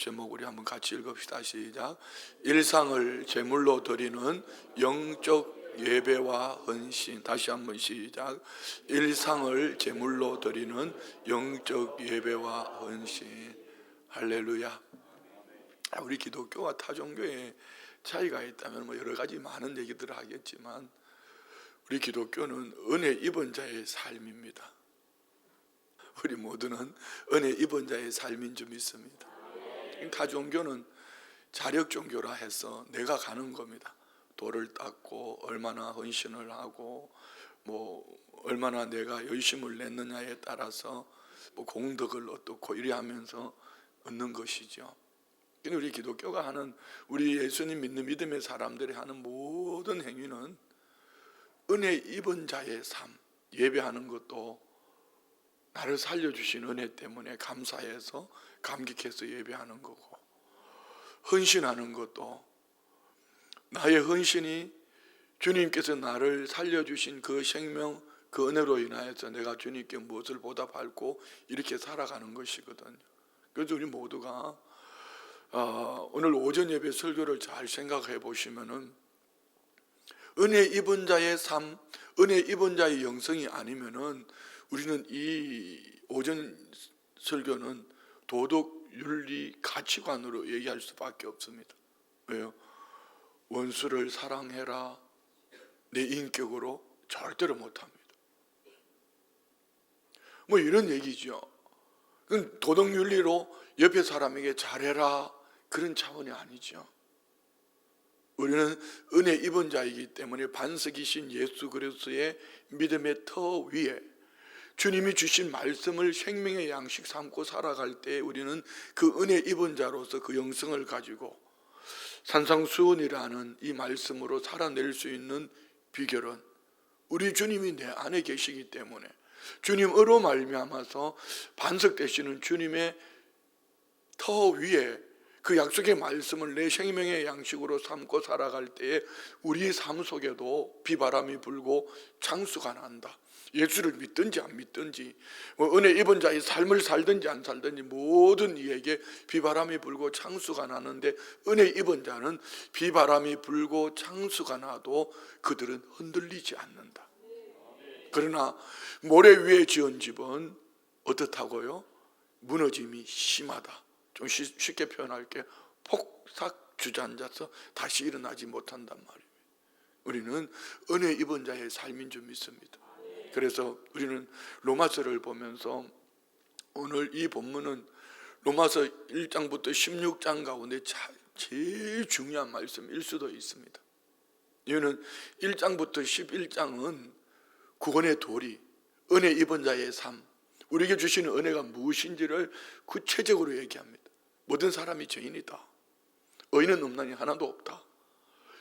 제목 우리 한번 같이 읽읍시다. 시작. 일상을 제물로 드리는 영적 예배와 헌신. 다시 한번 시작. 일상을 제물로 드리는 영적 예배와 헌신. 할렐루야. 우리 기독교와 타종교의 차이가 있다면 뭐 여러 가지 많은 얘기들을 하겠지만, 우리 기독교는 은혜 입은 자의 삶입니다. 우리 모두는 은혜 입은 자의 삶인 줄 믿습니다. 타종교는 자력 종교라 해서 내가 가는 겁니다. 돌을 닦고 얼마나 헌신을 하고 뭐 얼마나 내가 열심을 냈느냐에 따라서 뭐 공덕을 얻고 이래 하면서 얻는 것이죠. 근데 우리 기독교가 하는, 우리 예수님 믿는 믿음의 사람들이 하는 모든 행위는 은혜 입은 자의 삶, 예배하는 것도 나를 살려주신 은혜 때문에 감사해서 감격해서 예배하는 거고, 헌신하는 것도 나의 헌신이 주님께서 나를 살려주신 그 생명, 그 은혜로 인하여서 내가 주님께 무엇을 보답하고 이렇게 살아가는 것이거든요. 그래서 우리 모두가 오늘 오전 예배 설교를 잘 생각해 보시면은, 은혜 입은 자의 삶, 은혜 입은 자의 영성이 아니면은 우리는 이 오전 설교는 도덕, 윤리, 가치관으로 얘기할 수밖에 없습니다. 왜요? 원수를 사랑해라, 내 인격으로 절대로 못합니다. 뭐 이런 얘기죠. 그건 도덕 윤리로 옆에 사람에게 잘해라, 그런 차원이 아니죠. 우리는 은혜 입은 자이기 때문에 반석이신 예수 그리스도의 믿음의 터 위에 주님이 주신 말씀을 생명의 양식 삼고 살아갈 때 우리는 그 은혜 입은 자로서 그 영성을 가지고 산상수훈이라는 이 말씀으로 살아낼 수 있는 비결은 우리 주님이 내 안에 계시기 때문에, 주님으로 말미암아서 반석되시는 주님의 터 위에 그 약속의 말씀을 내 생명의 양식으로 삼고 살아갈 때에 우리 삶 속에도 비바람이 불고 창수가 난다. 예수를 믿든지 안 믿든지, 은혜 입은 자의 삶을 살든지 안 살든지 모든 이에게 비바람이 불고 창수가 나는데, 은혜 입은 자는 비바람이 불고 창수가 나도 그들은 흔들리지 않는다. 그러나 모래 위에 지은 집은 어떻다고요? 무너짐이 심하다. 좀 쉽게 표현할게요. 폭삭 주저앉아서 다시 일어나지 못한단 말이에요. 우리는 은혜 입은 자의 삶인 줄 믿습니다. 그래서 우리는 로마서를 보면서 오늘 이 본문은 로마서 1장부터 16장 가운데 제일 중요한 말씀일 수도 있습니다. 이유는 1장부터 11장은 구원의 도리, 은혜 입은 자의 삶, 우리에게 주시는 은혜가 무엇인지를 구체적으로 얘기합니다. 모든 사람이 죄인이다. 의인은 없나니 하나도 없다.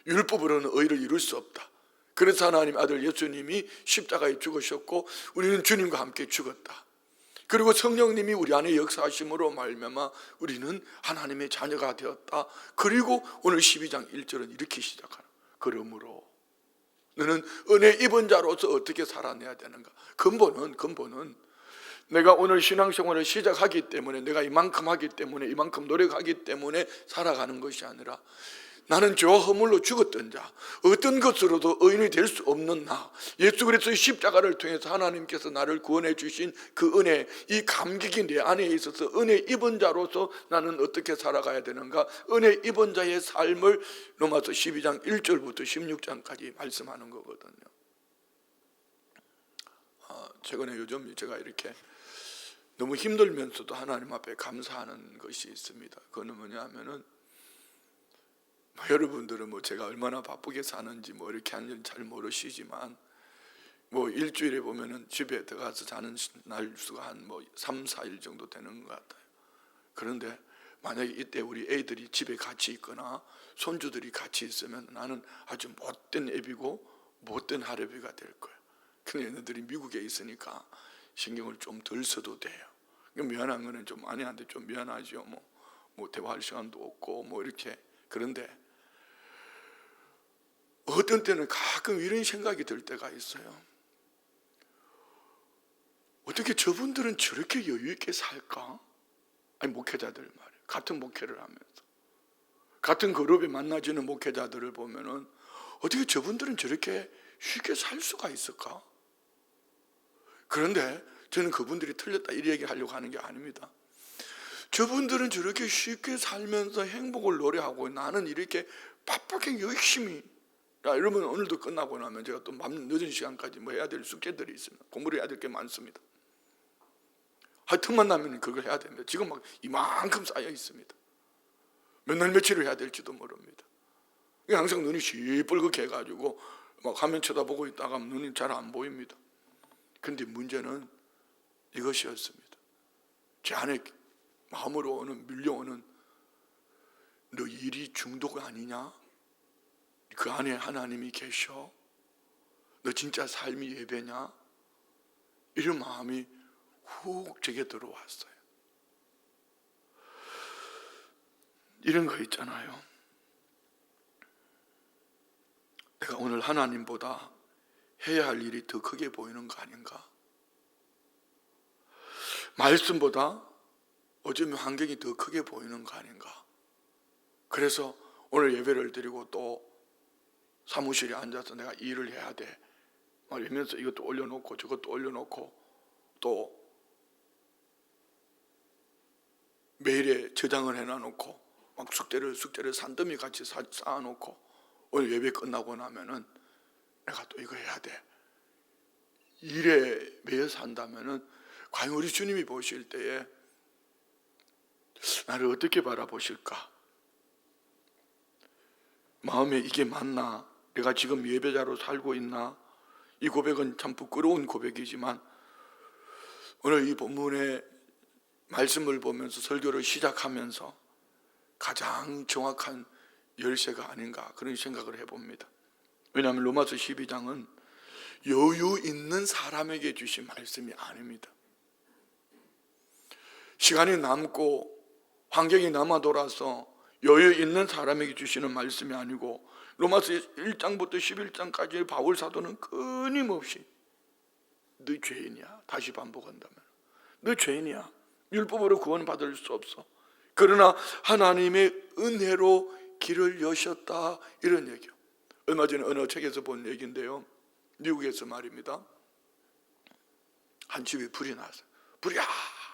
율법으로는 의를 이룰 수 없다. 그래서 하나님 아들 예수님이 십자가에 죽으셨고 우리는 주님과 함께 죽었다. 그리고 성령님이 우리 안에 역사하심으로 말미암아 우리는 하나님의 자녀가 되었다. 그리고 오늘 12장 1절은 이렇게 시작하는, 그러므로 너는 은혜 입은 자로서 어떻게 살아내야 되는가. 근본은 내가 오늘 신앙생활을 시작하기 때문에, 내가 이만큼 하기 때문에, 이만큼 노력하기 때문에 살아가는 것이 아니라, 나는 죄와 허물로 죽었던 자, 어떤 것으로도 의인이 될 수 없는 나, 예수 그리스도의 십자가를 통해서 하나님께서 나를 구원해 주신 그 은혜, 이 감격이 내 안에 있어서 은혜 입은 자로서 나는 어떻게 살아가야 되는가. 은혜 입은 자의 삶을 로마서 12장 1절부터 16장까지 말씀하는 거거든요. 최근에 요즘 제가 이렇게 너무 힘들면서도 하나님 앞에 감사하는 것이 있습니다. 그거는 뭐냐 하면은, 여러분들은 제가 얼마나 바쁘게 사는지 이렇게 하는지 잘 모르시지만, 일주일에 보면은 집에 들어가서 자는 날 수가 한 3, 4일 정도 되는 것 같아요. 그런데 만약에 이때 우리 애들이 집에 같이 있거나 손주들이 같이 있으면 나는 아주 못된 애비고 못된 할애비가 될 거예요. 근데 얘네들이 미국에 있으니까 신경을 좀 덜 써도 돼요. 미안한 거는 좀 아내한테 좀 미안하죠. 대화할 시간도 없고 이렇게. 그런데 어떤 때는 가끔 이런 생각이 들 때가 있어요. 어떻게 저분들은 저렇게 여유 있게 살까? 아니, 목회자들 말이에요. 같은 목회를 하면서 같은 그룹에 만나지는 목회자들을 보면은 어떻게 저분들은 저렇게 쉽게 살 수가 있을까? 그런데 저는 그분들이 틀렸다 이 얘기하려고 하는 게 아닙니다. 저분들은 저렇게 쉽게 살면서 행복을 노래하고 나는 이렇게 바쁘게 열심히, 여러분 오늘도 끝나고 나면 제가 또 밤 늦은 시간까지 뭐 해야 될 숙제들이 있습니다. 공부를 해야 될 게 많습니다. 틈만 나면 그걸 해야 됩니다. 지금 막 이만큼 쌓여 있습니다. 몇 날 며칠을 해야 될지도 모릅니다. 항상 눈이 시뻘겋게 해가지고 막 화면 쳐다보고 있다가 눈이 잘 안 보입니다. 그런데 문제는 이것이었습니다. 제 안에 마음으로 오는 밀려오는, 너 일이 중독 아니냐? 그 안에 하나님이 계셔? 너 진짜 삶이 예배냐? 이런 마음이 훅 제게 들어왔어요. 이런 거 있잖아요. 내가 오늘 하나님보다 해야 할 일이 더 크게 보이는 거 아닌가? 말씀보다 어쩌면 환경이 더 크게 보이는 거 아닌가? 그래서 오늘 예배를 드리고 또 사무실에 앉아서 내가 일을 해야 돼 막 이러면서 이것도 올려놓고 저것도 올려놓고 또 메일에 저장을 해놔놓고 막 숙제를 산더미 같이 쌓아놓고 오늘 예배 끝나고 나면은 내가 또 이거 해야 돼. 일에 매여 산다면은 과연 우리 주님이 보실 때에 나를 어떻게 바라보실까? 마음에 이게 맞나? 내가 지금 예배자로 살고 있나? 이 고백은 참 부끄러운 고백이지만 오늘 이 본문의 말씀을 보면서 설교를 시작하면서 가장 정확한 열쇠가 아닌가 그런 생각을 해봅니다. 왜냐하면 로마서 12장은 여유 있는 사람에게 주신 말씀이 아닙니다. 시간이 남고 환경이 남아 돌아서 여유 있는 사람에게 주시는 말씀이 아니고 로마서 1장부터 11장까지 바울 사도는 끊임없이 너 죄인이야. 다시 반복한다면 너 죄인이야. 율법으로 구원받을 수 없어. 그러나 하나님의 은혜로 길을 여셨다 이런 얘기요. 얼마 전에 어느 책에서 본 얘기인데요. 미국에서 말입니다. 한 집에 불이 났어요. 불이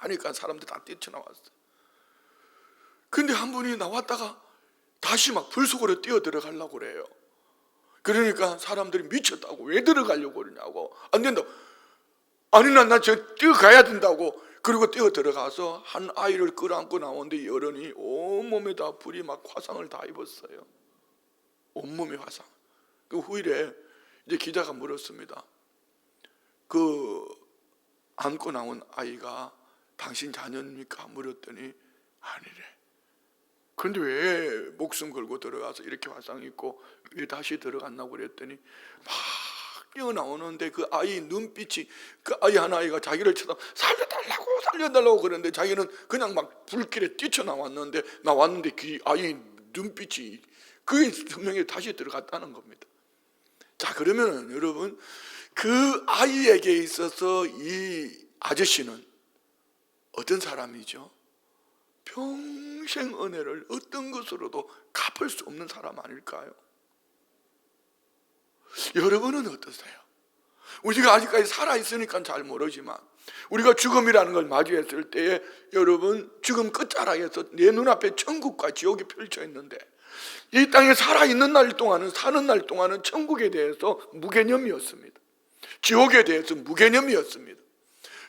하니까 사람들 다 뛰쳐나왔어요. 근데 한 분이 나왔다가 다시 막 불 속으로 뛰어 들어가려고 그래요. 그러니까 사람들이 미쳤다고, 왜 들어가려고 그러냐고. 안 된다고. 아니 나 저 뛰어가야 된다고. 그리고 뛰어 들어가서 한 아이를 끌어안고 나오는데 여론이 온몸에 다 불이 막 화상을 다 입었어요. 온몸에 화상. 그 후일에 이제 기자가 물었습니다. 그 안고 나온 아이가 당신 자녀입니까? 물었더니 아니래. 그런데 왜 목숨 걸고 들어가서 이렇게 화상 입고 왜 다시 들어갔나고 그랬더니 막 뛰어나오는데 그 아이 눈빛이, 그 아이 하나아이가 자기를 쳐다 살려달라고 그러는데 자기는 그냥 막 불길에 뛰쳐나왔는데 그 아이 눈빛이 그게 분명히 다시 들어갔다는 겁니다. 자, 그러면 여러분 그 아이에게 있어서 이 아저씨는 어떤 사람이죠? 평생 은혜를 어떤 것으로도 갚을 수 없는 사람 아닐까요? 여러분은 어떠세요? 우리가 아직까지 살아있으니까 잘 모르지만 우리가 죽음이라는 걸 마주했을 때에 여러분 죽음 끝자락에서 내 눈앞에 천국과 지옥이 펼쳐 있는데 이 땅에 살아있는 날 동안은, 사는 날 동안은 천국에 대해서 무개념이었습니다. 지옥에 대해서 무개념이었습니다.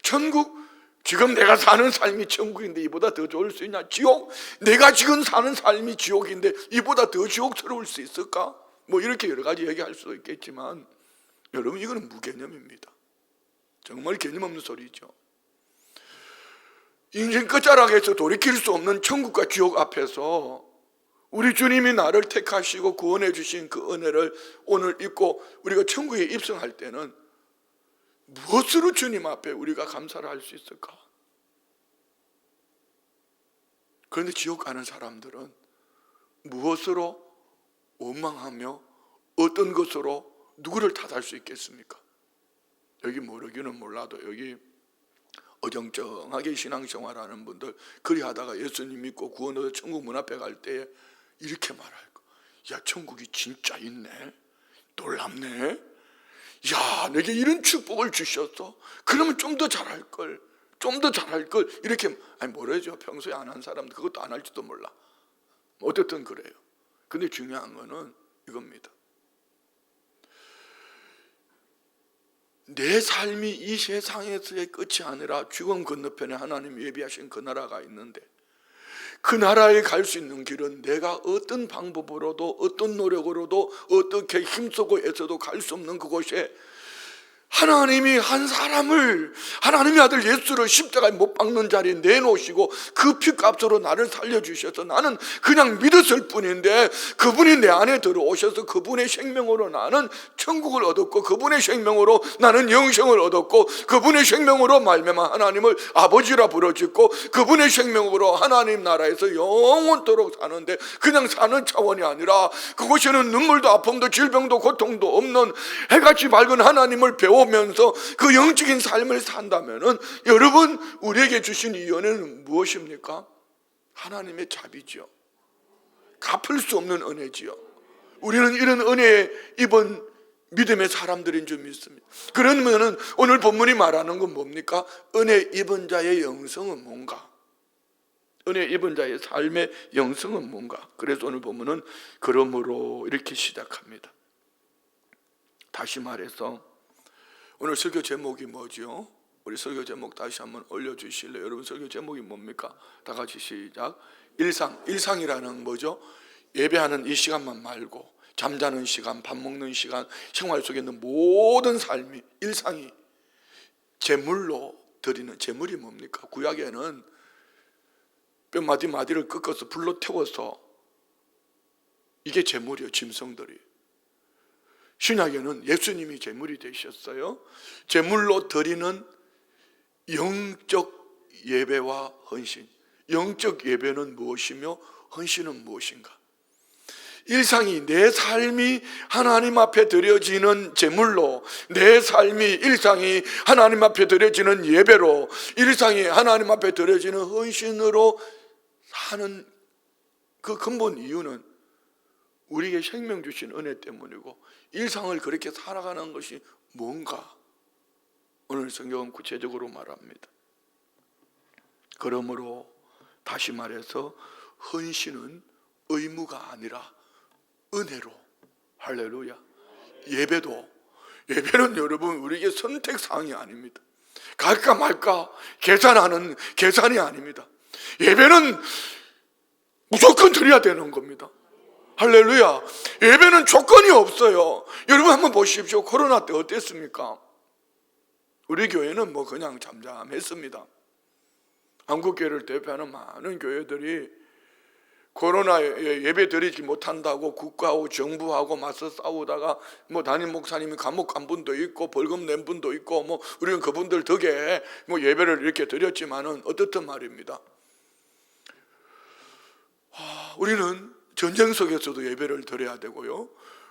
천국, 지금 내가 사는 삶이 천국인데 이보다 더 좋을 수 있냐? 지옥, 내가 지금 사는 삶이 지옥인데 이보다 더 지옥스러울 수 있을까? 뭐 이렇게 여러 가지 얘기할 수도 있겠지만 여러분 이거는 무개념입니다. 정말 개념 없는 소리죠. 인생 끝자락에서 돌이킬 수 없는 천국과 지옥 앞에서 우리 주님이 나를 택하시고 구원해 주신 그 은혜를 오늘 잊고 우리가 천국에 입성할 때는 무엇으로 주님 앞에 우리가 감사를 할 수 있을까? 그런데 지옥 가는 사람들은 무엇으로 원망하며 어떤 것으로 누구를 탓할 수 있겠습니까? 여기 모르기는 몰라도 여기 어정쩡하게 신앙생활하는 분들, 그리하다가 예수님 믿고 구원 얻어 천국 문 앞에 갈 때에 이렇게 말할 거. 야, 천국이 진짜 있네. 놀랍네. 야, 내게 이런 축복을 주셨어. 그러면 좀 더 잘할 걸. 좀 더 잘할 걸. 이렇게, 아니 모르죠. 평소에 안 한 사람들 그것도 안 할지도 몰라. 어쨌든 그래요. 근데 중요한 거는 이겁니다. 내 삶이 이 세상에서의 끝이 아니라 죽음 건너편에 하나님이 예비하신 그 나라가 있는데, 그 나라에 갈 수 있는 길은 내가 어떤 방법으로도 어떤 노력으로도 어떻게 힘쓰고 애써도 갈 수 없는 그곳에 하나님이 한 사람을, 하나님의 아들 예수를 십자가에 못 박는 자리에 내놓으시고 그 피값으로 나를 살려주셔서 나는 그냥 믿었을 뿐인데, 그분이 내 안에 들어오셔서 그분의 생명으로 나는 천국을 얻었고, 그분의 생명으로 나는 영생을 얻었고, 그분의 생명으로 말미암아 하나님을 아버지라 부르짖고, 그분의 생명으로 하나님 나라에서 영원토록 사는데, 그냥 사는 차원이 아니라 그곳에는 눈물도 아픔도 질병도 고통도 없는 해같이 밝은 하나님을 배우면서 그 영적인 삶을 산다면은, 여러분, 우리에게 주신 이 은혜는 무엇입니까? 하나님의 자비죠. 갚을 수 없는 은혜지요. 우리는 이런 은혜에 입은 믿음의 사람들인 줄 믿습니다. 그러면은 오늘 본문이 말하는 건 뭡니까? 은혜 입은 자의 영성은 뭔가? 은혜 입은 자의 삶의 영성은 뭔가? 그래서 오늘 본문은 그러므로 이렇게 시작합니다. 다시 말해서 오늘 설교 제목이 뭐죠? 우리 설교 제목 다시 한번 올려주실래요? 여러분, 설교 제목이 뭡니까? 다 같이 시작. 일상이라는 뭐죠? 예배하는 이 시간만 말고 잠자는 시간, 밥 먹는 시간, 생활 속에 있는 모든 삶이, 일상이 제물로 드리는, 제물이 뭡니까? 구약에는 뼈 마디마디를 꺾어서 불로 태워서, 이게 제물이에요. 짐승들이. 신약에는 예수님이 제물이 되셨어요. 제물로 드리는 영적 예배와 헌신. 영적 예배는 무엇이며 헌신은 무엇인가? 일상이, 내 삶이 하나님 앞에 드려지는 제물로, 내 삶이, 일상이 하나님 앞에 드려지는 예배로, 일상이 하나님 앞에 드려지는 헌신으로 사는 그 근본 이유는 우리에게 생명 주신 은혜 때문이고, 일상을 그렇게 살아가는 것이 뭔가? 오늘 성경은 구체적으로 말합니다. 그러므로 다시 말해서 헌신은 의무가 아니라 은혜로. 할렐루야. 예배는 여러분 우리에게 선택사항이 아닙니다. 갈까 말까 계산하는 계산이 아닙니다. 예배는 무조건 드려야 되는 겁니다. 할렐루야. 예배는 조건이 없어요. 여러분 한번 보십시오. 코로나 때 어땠습니까? 우리 교회는 뭐 그냥 잠잠했습니다. 한국교회를 대표하는 많은 교회들이 코로나에 예배 드리지 못한다고 국가하고 정부하고 맞서 싸우다가 뭐 담임 목사님이 감옥 간 분도 있고 벌금 낸 분도 있고, 뭐 우리는 그분들 덕에 뭐 예배를 이렇게 드렸지만은 어떻든 말입니다. 우리는 전쟁 속에서도 예배를 드려야 되고요,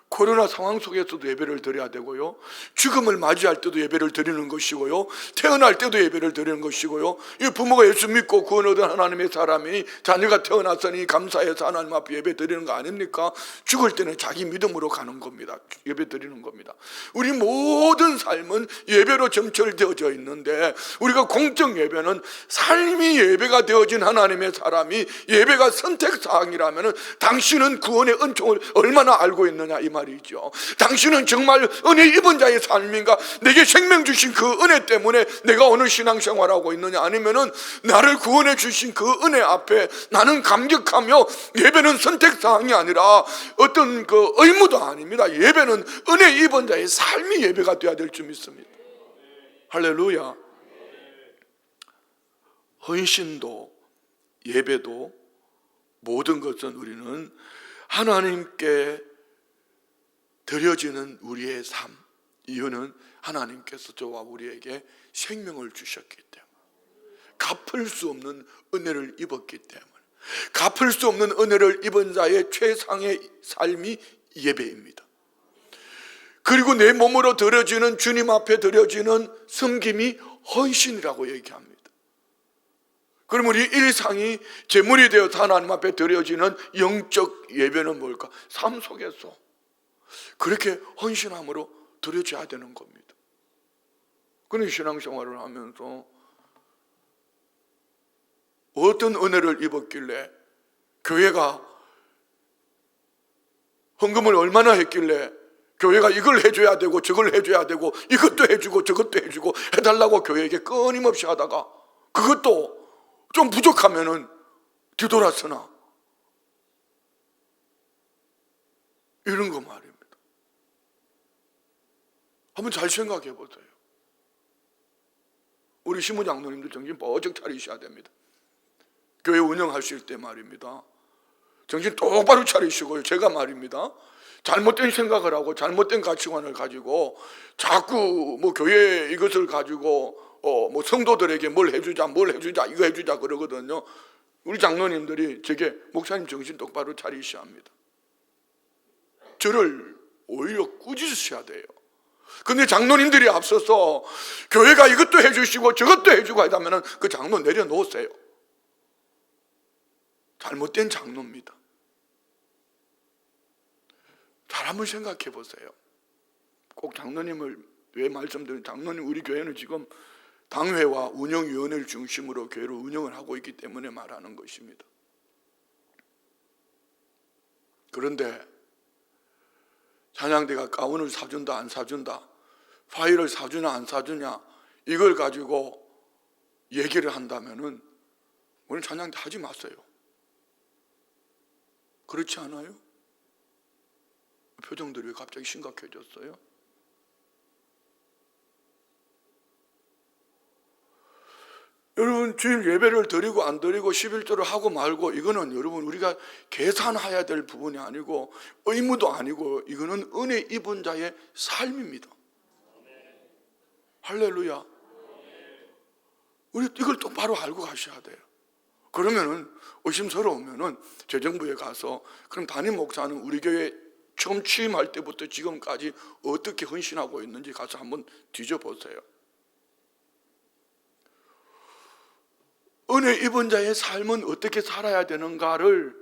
코로나 상황 속에서도 예배를 드려야 되고요, 죽음을 맞이할 때도 예배를 드리는 것이고요, 태어날 때도 예배를 드리는 것이고요, 이 부모가 예수 믿고 구원 얻은 하나님의 사람이 자녀가 태어났으니 감사해서 하나님 앞에 예배 드리는 거 아닙니까? 죽을 때는 자기 믿음으로 가는 겁니다. 예배 드리는 겁니다. 우리 모든 삶은 예배로 점철되어져 있는데, 우리가 공적 예배는 삶이 예배가 되어진 하나님의 사람이 예배가 선택사항이라면 당신은 구원의 은총을 얼마나 알고 있느냐 이 말이죠. 당신은 정말 은혜 입은 자의 삶인가? 내게 생명 주신 그 은혜 때문에 내가 오늘 신앙생활하고 있느냐? 아니면은 나를 구원해 주신 그 은혜 앞에 나는 감격하며, 예배는 선택사항이 아니라 어떤 그 의무도 아닙니다. 예배는 은혜 입은 자의 삶이 예배가 되어야 될 줄 믿습니다. 할렐루야. 헌신도 예배도 모든 것은 우리는 하나님께 드려지는 우리의 삶, 이유는 하나님께서 저와 우리에게 생명을 주셨기 때문에, 갚을 수 없는 은혜를 입었기 때문에, 갚을 수 없는 은혜를 입은 자의 최상의 삶이 예배입니다. 그리고 내 몸으로 드려지는, 주님 앞에 드려지는 섬김이 헌신이라고 얘기합니다. 그럼 우리 일상이 제물이 되어서 하나님 앞에 드려지는 영적 예배는 뭘까? 삶 속에서 그렇게 헌신함으로 드려져야 되는 겁니다. 그런 신앙생활을 하면서 어떤 은혜를 입었길래, 교회가 헌금을 얼마나 했길래 교회가 이걸 해줘야 되고 저걸 해줘야 되고 이것도 해주고 저것도 해주고 해달라고 교회에게 끊임없이 하다가 그것도 좀 부족하면은 뒤돌아서나 이런 거 말입니다. 한번 잘 생각해 보세요. 우리 신부장로님들 정신 번쩍 차리셔야 됩니다. 교회 운영하실 때 말입니다. 정신 똑바로 차리시고요. 제가 말입니다, 잘못된 생각을 하고 잘못된 가치관을 가지고 자꾸 뭐 교회 이것을 가지고 뭐 성도들에게 뭘 해주자 이거 해주자 그러거든요. 우리 장로님들이 제게 목사님 정신 똑바로 차리셔야 합니다. 저를 오히려 꾸짖으셔야 돼요. 근데 장로님들이 앞서서 교회가 이것도 해주시고 저것도 해주고 하다면 그 장로 내려놓으세요. 잘못된 장로입니다. 잘 한번 생각해 보세요. 꼭 장로님을 왜 말씀드리는, 장로님, 우리 교회는 지금 당회와 운영위원회를 중심으로 교회를 운영을 하고 있기 때문에 말하는 것입니다. 그런데 찬양대가 가운을 사준다 안 사준다, 파일을 사주냐 안 사주냐, 이걸 가지고 얘기를 한다면은 오늘 찬양대 하지 마세요. 그렇지 않아요? 표정들이 왜 갑자기 심각해졌어요? 여러분, 주일 예배를 드리고 안 드리고 11조를 하고 말고 이거는 여러분 우리가 계산해야 될 부분이 아니고 의무도 아니고 이거는 은혜 입은 자의 삶입니다. 할렐루야. 우리 이걸 똑바로 알고 가셔야 돼요. 그러면은 의심스러우면은 재정부에 가서 그럼 담임 목사는 우리 교회 처음 취임할 때부터 지금까지 어떻게 헌신하고 있는지 가서 한번 뒤져보세요. 은혜 입은 자의 삶은 어떻게 살아야 되는가를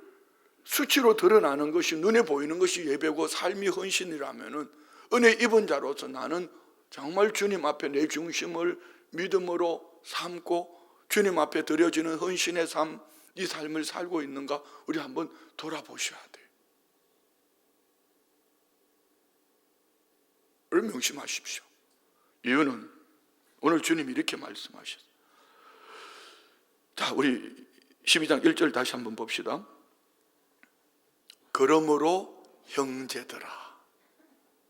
수치로 드러나는 것이, 눈에 보이는 것이 예배고 삶이 헌신이라면은, 은혜 입은 자로서 나는 정말 주님 앞에 내 중심을 믿음으로 삼고 주님 앞에 드려지는 헌신의 삶, 이 삶을 살고 있는가 우리 한번 돌아보셔야 돼요. 여러분 명심하십시오. 이유는 오늘 주님이 이렇게 말씀하셨어요. 자, 우리 12장 1절 다시 한번 봅시다. 그러므로 형제들아.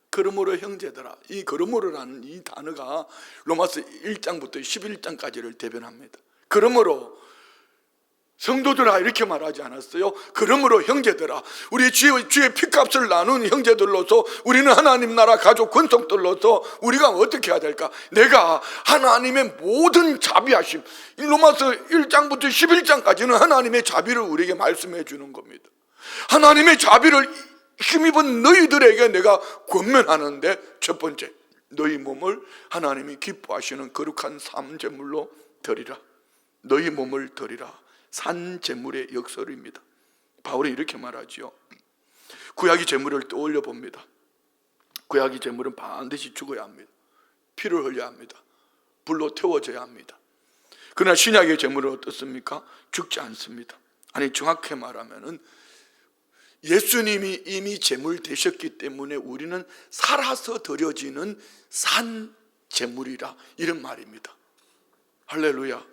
그러므로 형제들아. 이 그러므로라는 이 단어가 로마서 1장부터 11장까지를 대변합니다. 그러므로 성도들아 이렇게 말하지 않았어요? 그러므로 형제들아, 우리 주의 피값을 나눈 형제들로서 우리는 하나님 나라 가족 권속들로서 우리가 어떻게 해야 될까? 내가 하나님의 모든 자비하심, 로마서 1장부터 11장까지는 하나님의 자비를 우리에게 말씀해 주는 겁니다. 하나님의 자비를 힘입은 너희들에게 내가 권면하는데, 첫 번째, 너희 몸을 하나님이 기뻐하시는 거룩한 삶제물로 드리라. 너희 몸을 드리라. 산제물의 역설입니다. 바울이 이렇게 말하지요. 구약의 제물을 떠올려 봅니다. 구약의 제물은 반드시 죽어야 합니다. 피를 흘려야 합니다. 불로 태워져야 합니다. 그러나 신약의 제물은 어떻습니까? 죽지 않습니다. 아니, 정확히 말하면은 예수님이 이미 제물 되셨기 때문에 우리는 살아서 드려지는 산제물이라, 이런 말입니다. 할렐루야.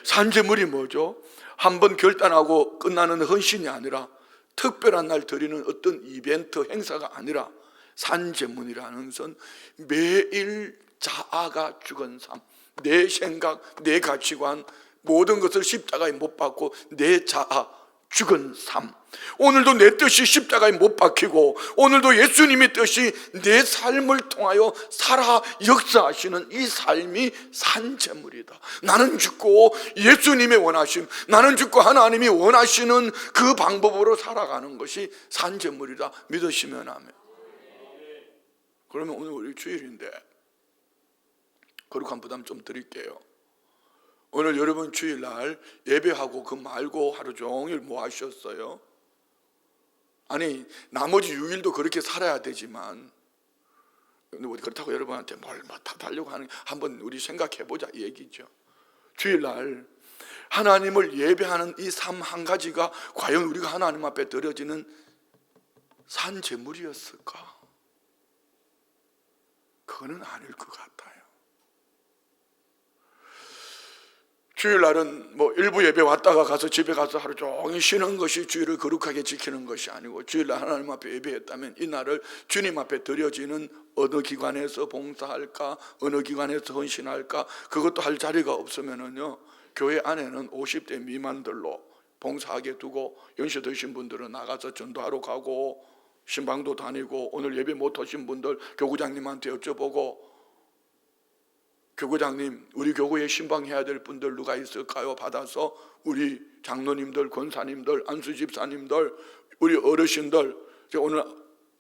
산제물이 뭐죠? 한번 결단하고 끝나는 헌신이 아니라, 특별한 날 드리는 어떤 이벤트 행사가 아니라, 산제물이라는 것은 매일 자아가 죽은 삶, 내 생각, 내 가치관, 모든 것을 십자가에 못 박고 내 자아 죽은 삶, 오늘도 내 뜻이 십자가에 못 박히고 오늘도 예수님의 뜻이 내 삶을 통하여 살아 역사하시는 이 삶이 산제물이다. 나는 죽고 예수님의 원하심, 나는 죽고 하나님이 원하시는 그 방법으로 살아가는 것이 산제물이다. 믿으시면 아멘. 그러면 오늘 우리 주일인데 거룩한 부담 좀 드릴게요. 오늘 여러분 주일날 예배하고 그 말고 하루 종일 뭐 하셨어요? 아니 나머지 6일도 그렇게 살아야 되지만 그렇다고 여러분한테 뭘 맡아달라고 하는, 한번 우리 생각해보자 이 얘기죠. 주일날 하나님을 예배하는 이 삶 한 가지가 과연 우리가 하나님 앞에 드려지는 산제물이었을까? 그거는 아닐 것 같아요. 주일날은 뭐 일부 예배 왔다가 가서 집에 가서 하루 종일 쉬는 것이 주일을 거룩하게 지키는 것이 아니고, 주일날 하나님 앞에 예배했다면 이날을 주님 앞에 드려지는 어느 기관에서 봉사할까, 어느 기관에서 헌신할까, 그것도 할 자리가 없으면은요, 교회 안에는 50대 미만들로 봉사하게 두고 연세 드신 분들은 나가서 전도하러 가고 신방도 다니고, 오늘 예배 못 오신 분들 교구장님한테 여쭤보고, 교구장님 우리 교구에 신방해야 될 분들 누가 있을까요? 받아서 우리 장로님들, 권사님들, 안수집사님들, 우리 어르신들, 제가 오늘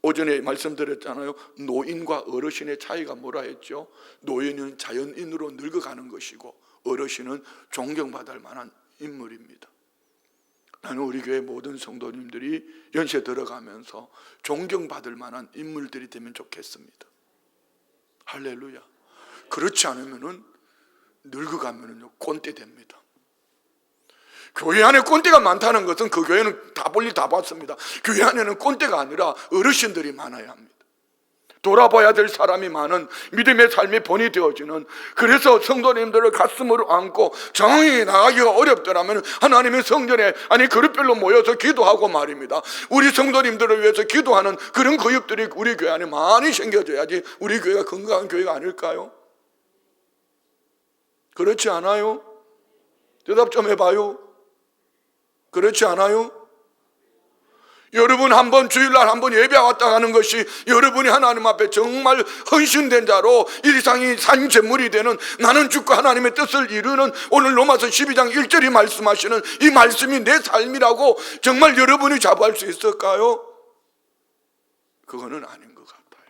오전에 말씀드렸잖아요. 노인과 어르신의 차이가 뭐라 했죠? 노인은 자연인으로 늙어가는 것이고 어르신은 존경받을 만한 인물입니다. 나는 우리 교회 모든 성도님들이 연세 들어가면서 존경받을 만한 인물들이 되면 좋겠습니다. 할렐루야. 그렇지 않으면은 늙어가면은요 꼰대 됩니다. 교회 안에 꼰대가 많다는 것은 그 교회는 다 볼일 다 봤습니다. 교회 안에는 꼰대가 아니라 어르신들이 많아야 합니다. 돌아봐야 될 사람이 많은 믿음의 삶이 본이 되어지는, 그래서 성도님들을 가슴으로 안고 정이 나가기가 어렵더라면 하나님의 성전에, 아니 그룹별로 모여서 기도하고 말입니다. 우리 성도님들을 위해서 기도하는 그런 그룹들이 우리 교회 안에 많이 생겨져야지 우리 교회가 건강한 교회가 아닐까요? 그렇지 않아요? 대답 좀 해봐요. 그렇지 않아요? 여러분 한번 주일날 한번 예배 왔다 가는 것이 여러분이 하나님 앞에 정말 헌신된 자로 일상이 산제물이 되는, 나는 주과 하나님의 뜻을 이루는, 오늘 로마서 12장 1절이 말씀하시는 이 말씀이 내 삶이라고 정말 여러분이 자부할 수 있을까요? 그거는 아닌 것 같아요.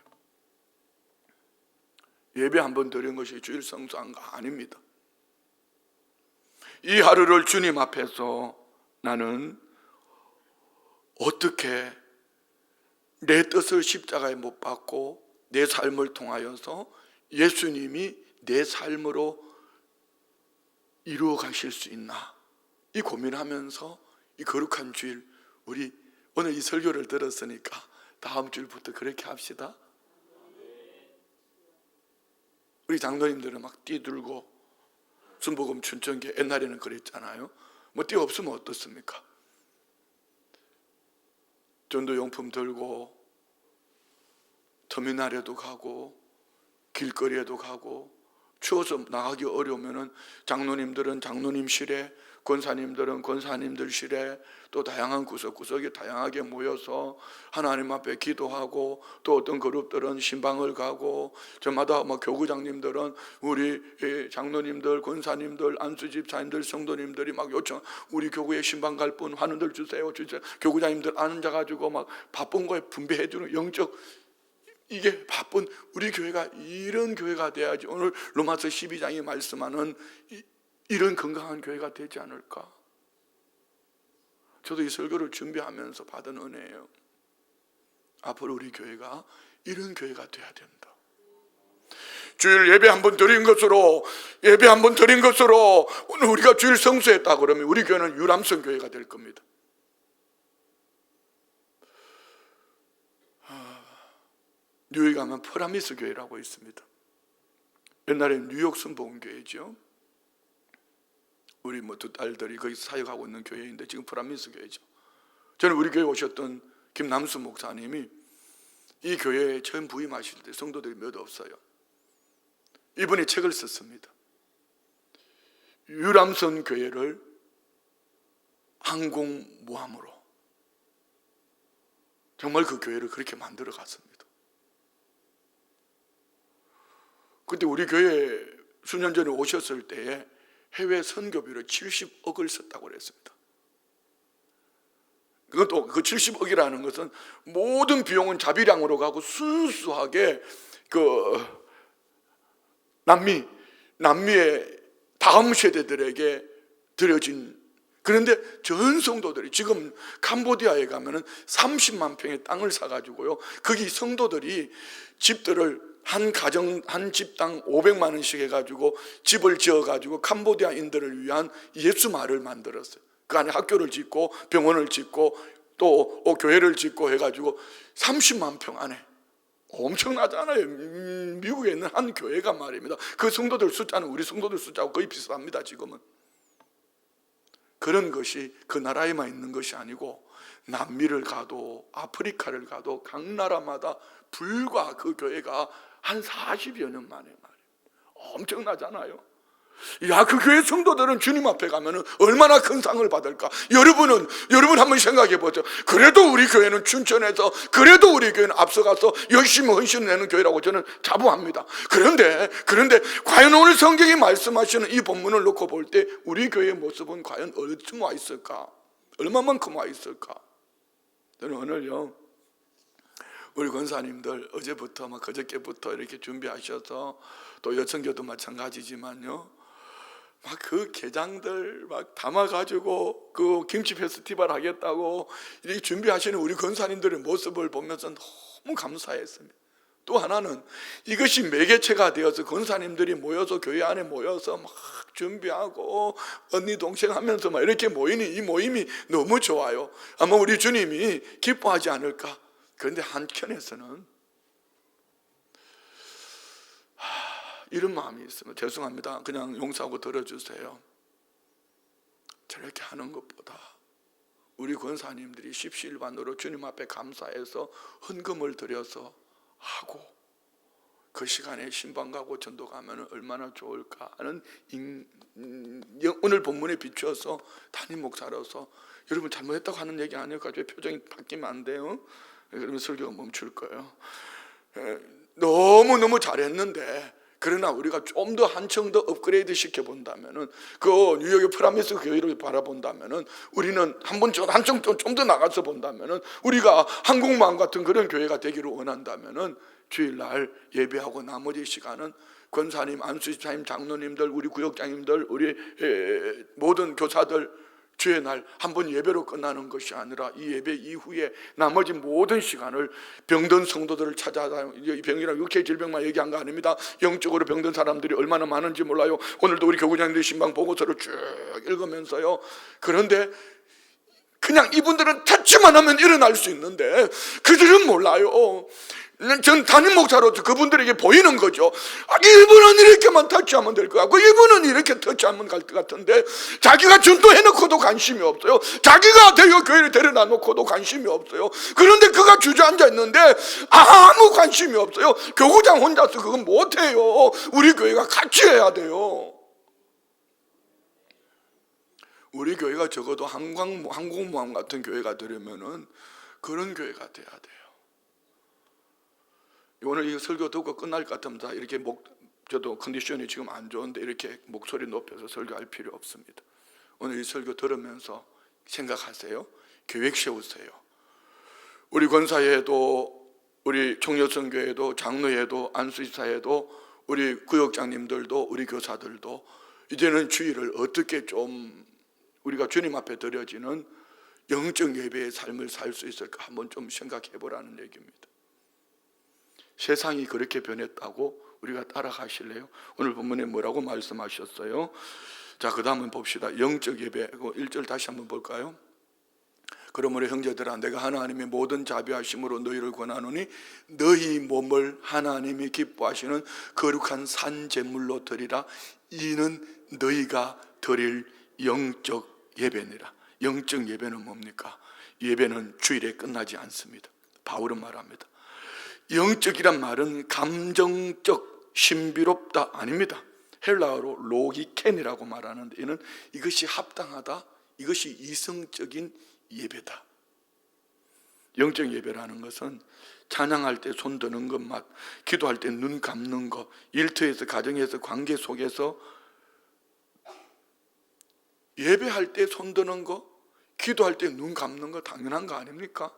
예배 한번 드린 것이 주일 성수한 거 아닙니다. 이 하루를 주님 앞에서 나는 어떻게 내 뜻을 십자가에 못 박고 내 삶을 통하여서 예수님이 내 삶으로 이루어 가실 수 있나, 이 고민하면서 이 거룩한 주일, 우리 오늘 이 설교를 들었으니까 다음 주일부터 그렇게 합시다. 우리 장로님들은 막 뛰들고 순복음 춘천교 옛날에는 그랬잖아요. 뭐 뛰어 없으면 어떻습니까? 전도용품 들고 터미널에도 가고 길거리에도 가고, 추워서 나가기 어려우면은 장로님들은 장로님실에, 권사님들은 권사님들실에, 또 다양한 구석구석에 다양하게 모여서 하나님 앞에 기도하고, 또 어떤 그룹들은 신방을 가고, 저마다 뭐 교구장님들은 우리 장로님들, 권사님들, 안수집사님들, 성도님들이 막 요청, 우리 교구에 신방 갈 분 환원들 주세요. 교구장님들 앉아가지고 막 바쁜 거에 분배해주는 영적, 이게 바쁜 우리 교회가 이런 교회가 돼야지 오늘 로마서 12장이 말씀하는 이런 건강한 교회가 되지 않을까. 저도 이 설교를 준비하면서 받은 은혜예요. 앞으로 우리 교회가 이런 교회가 돼야 된다. 주일 예배 한번 드린 것으로 오늘 우리가 주일 성수했다 그러면 우리 교회는 유람선 교회가 될 겁니다. 뉴욕에 가면 프라미스 교회라고 있습니다. 옛날에는 뉴욕 순복음교회죠. 우리 두 딸들이 거기서 사역하고 있는 교회인데 지금 프라미스 교회죠. 저는 우리 교회 오셨던 김남수 목사님이 이 교회에 처음 부임하실 때 성도들이 몇 없어요. 이분이 책을 썼습니다. 유람선 교회를 항공모함으로 정말 그 교회를 그렇게 만들어 갔습니다. 그때 우리 교회 수년 전에 오셨을 때에 해외 선교비로 70억을 썼다고 그랬습니다. 그것도 그 70억이라는 것은 모든 비용은 자비량으로 가고 순수하게 그 남미에 다음 세대들에게 드려진, 그런데 전 성도들이 지금 캄보디아에 가면은 30만 평의 땅을 사가지고요, 거기 성도들이 집들을 한 가정 한 집당 500만 원씩 해가지고 집을 지어가지고 캄보디아인들을 위한 예수 마을을 만들었어요. 그 안에 학교를 짓고 병원을 짓고 또 교회를 짓고 해가지고 30만 평 안에, 엄청나잖아요. 미국에 있는 한 교회가 말입니다. 그 성도들 숫자는 우리 성도들 숫자하고 거의 비슷합니다. 지금은 그런 것이 그 나라에만 있는 것이 아니고 남미를 가도 아프리카를 가도 각 나라마다 불과 그 교회가 한 40여 년 만에 말이에요. 엄청나잖아요. 야, 그 교회 성도들은 주님 앞에 가면은 얼마나 큰 상을 받을까? 여러분 한번 생각해 보죠. 그래도 우리 교회는 춘천에서, 그래도 우리 교회는 앞서가서 열심히 헌신을 내는 교회라고 저는 자부합니다. 그런데 과연 오늘 성경이 말씀하시는 이 본문을 놓고 볼 때 우리 교회의 모습은 과연 어디쯤 와 있을까? 얼마만큼 와 있을까? 저는 오늘요, 우리 권사님들 어제부터 그저께부터 이렇게 준비하셔서, 또 여천교도 마찬가지지만요, 막 그 게장들 막 담아가지고 그 김치 페스티벌 하겠다고 이렇게 준비하시는 우리 권사님들의 모습을 보면서 너무 감사했습니다. 또 하나는 이것이 매개체가 되어서 권사님들이 모여서 교회 안에 모여서 막 준비하고 언니 동생 하면서 막 이렇게 모이는 이 모임이 너무 좋아요. 아마 우리 주님이 기뻐하지 않을까. 그런데 한켠에서는 이런 마음이 있으면, 죄송합니다, 그냥 용서하고 들어주세요. 저렇게 하는 것보다 우리 권사님들이 십시일반으로 주님 앞에 감사해서 헌금을 드려서 하고 그 시간에 신방 가고 전도 가면 얼마나 좋을까 하는 오늘 본문에 비추어서 담임 목사로서, 여러분 잘못했다고 하는 얘기 아니니까 표정이 바뀌면 안 돼요. 그러면 설교가 멈출 거예요. 너무너무 잘했는데, 그러나 우리가 좀 더 한층 더 업그레이드 시켜본다면은, 그 뉴욕의 프라미스 교회를 바라본다면은, 우리는 한층 좀 더 나가서 본다면은, 우리가 한국마음 같은 그런 교회가 되기를 원한다면은, 주일날 예배하고 나머지 시간은 권사님, 안수집사님, 장로님들, 우리 구역장님들, 우리 모든 교사들 주의 날 한 번 예배로 끝나는 것이 아니라 이 예배 이후에 나머지 모든 시간을 병든 성도들을 찾아다니고, 병이랑 육체 질병만 얘기한 거 아닙니다. 영적으로 병든 사람들이 얼마나 많은지 몰라요. 오늘도 우리 교구장님들 신방 보고서를 쭉 읽으면서요, 그런데 그냥 이분들은 터치만 하면 일어날 수 있는데 그들은 몰라요. 전 담임 목사로서 그분들에게 보이는 거죠. 이분은 이렇게만 터치하면 될 것 같고, 이분은 이렇게 터치하면 갈 것 같은데, 자기가 전도해놓고도 관심이 없어요. 자기가 대여 교회를 데려다 놓고도 관심이 없어요. 그런데 그가 주저앉아 있는데 아무 관심이 없어요. 교구장 혼자서 그건 못해요. 우리 교회가 같이 해야 돼요. 우리 교회가 적어도 한국모함 같은 교회가 되려면은 그런 교회가 돼야 돼요. 오늘 이 설교 듣고 끝날 것 같으면 다 이렇게 저도 컨디션이 지금 안 좋은데 이렇게 목소리 높여서 설교할 필요 없습니다. 오늘 이 설교 들으면서 생각하세요. 계획 세우세요. 우리 권사회에도, 우리 총여성교회도, 장로회도, 안수집사회도, 우리 구역장님들도, 우리 교사들도 이제는 주일을 어떻게 좀 우리가 주님 앞에 드려지는 영적 예배의 삶을 살 수 있을까 한번 좀 생각해 보라는 얘기입니다. 세상이 그렇게 변했다고 우리가 따라가실래요? 오늘 본문에 뭐라고 말씀하셨어요? 자, 그 다음은 봅시다. 영적 예배 1절 다시 한번 볼까요? 그러므로 형제들아, 내가 하나님의 모든 자비하심으로 너희를 권하노니 너희 몸을 하나님이 기뻐하시는 거룩한 산제물로 드리라. 이는 너희가 드릴 영적 예배니라. 영적 예배는 뭡니까? 예배는 주일에 끝나지 않습니다. 바울은 말합니다. 영적이란 말은 감정적, 신비롭다 아닙니다. 헬라어로 로기켄이라고 말하는데, 이는 이것이 합당하다, 이것이 이성적인 예배다. 영적 예배라는 것은 찬양할 때 손 드는 것만, 기도할 때 눈 감는 것, 일터에서, 가정에서, 관계 속에서 예배할 때 손 드는 거, 기도할 때 눈 감는 거 당연한 거 아닙니까?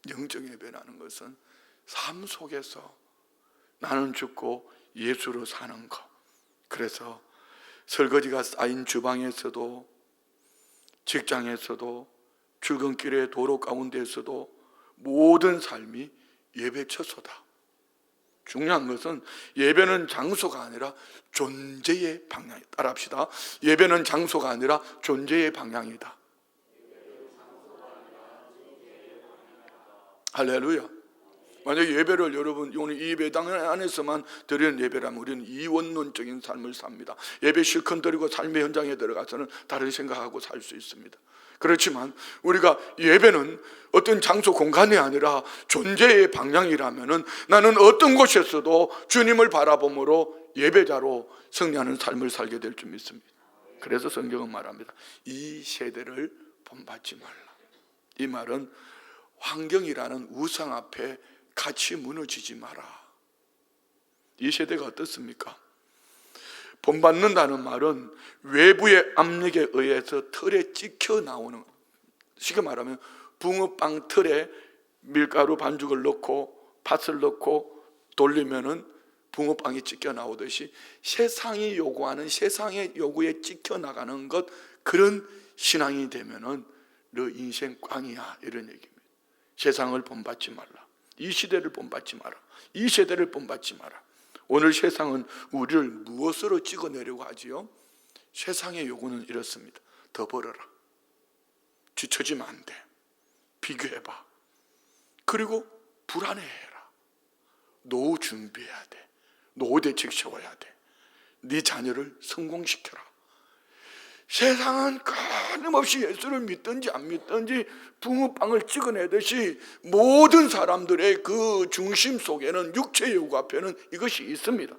영적 예배라는 것은 삶 속에서 나는 죽고 예수로 사는 것. 그래서 설거지가 쌓인 주방에서도, 직장에서도, 출근길의 도로 가운데에서도 모든 삶이 예배 처소다. 중요한 것은 예배는 장소가 아니라 존재의 방향이다. 따라합시다. 예배는 장소가 아니라 존재의 방향이다. 할렐루야. 만약에 예배를 여러분 오늘 이 예배당 안에서만 드리는 예배라면 우리는 이원론적인 삶을 삽니다. 예배 실컷 드리고 삶의 현장에 들어가서는 다른 생각하고 살 수 있습니다. 그렇지만 우리가 예배는 어떤 장소 공간이 아니라 존재의 방향이라면은 나는 어떤 곳에서도 주님을 바라봄으로 예배자로 승리하는 삶을 살게 될 줄 믿습니다. 그래서 성경은 말합니다. 이 세대를 본받지 말라. 이 말은 환경이라는 우상 앞에 같이 무너지지 마라. 이 세대가 어떻습니까? 본받는다는 말은 외부의 압력에 의해서 틀에 찍혀 나오는, 쉽게 말하면 붕어빵 틀에 밀가루 반죽을 넣고 팥을 넣고 돌리면은 붕어빵이 찍혀 나오듯이 세상이 요구하는, 세상의 요구에 찍혀 나가는 것, 그런 신앙이 되면은 너 인생 꽝이야, 이런 얘기입니다. 세상을 본받지 말라. 이 시대를 본받지 마라. 이 세대를 본받지 마라. 오늘 세상은 우리를 무엇으로 찍어내려고 하지요? 세상의 요구는 이렇습니다. 더 벌어라. 뒤처지면 안 돼. 비교해봐. 그리고 불안해해라. 노후 준비해야 돼. 노후 대책 세워야 돼. 네 자녀를 성공시켜라. 세상은 끊임없이 예수를 믿든지 안 믿든지 붕어빵을 찍어내듯이 모든 사람들의 그 중심 속에는, 육체의 요구 앞에는 이것이 있습니다.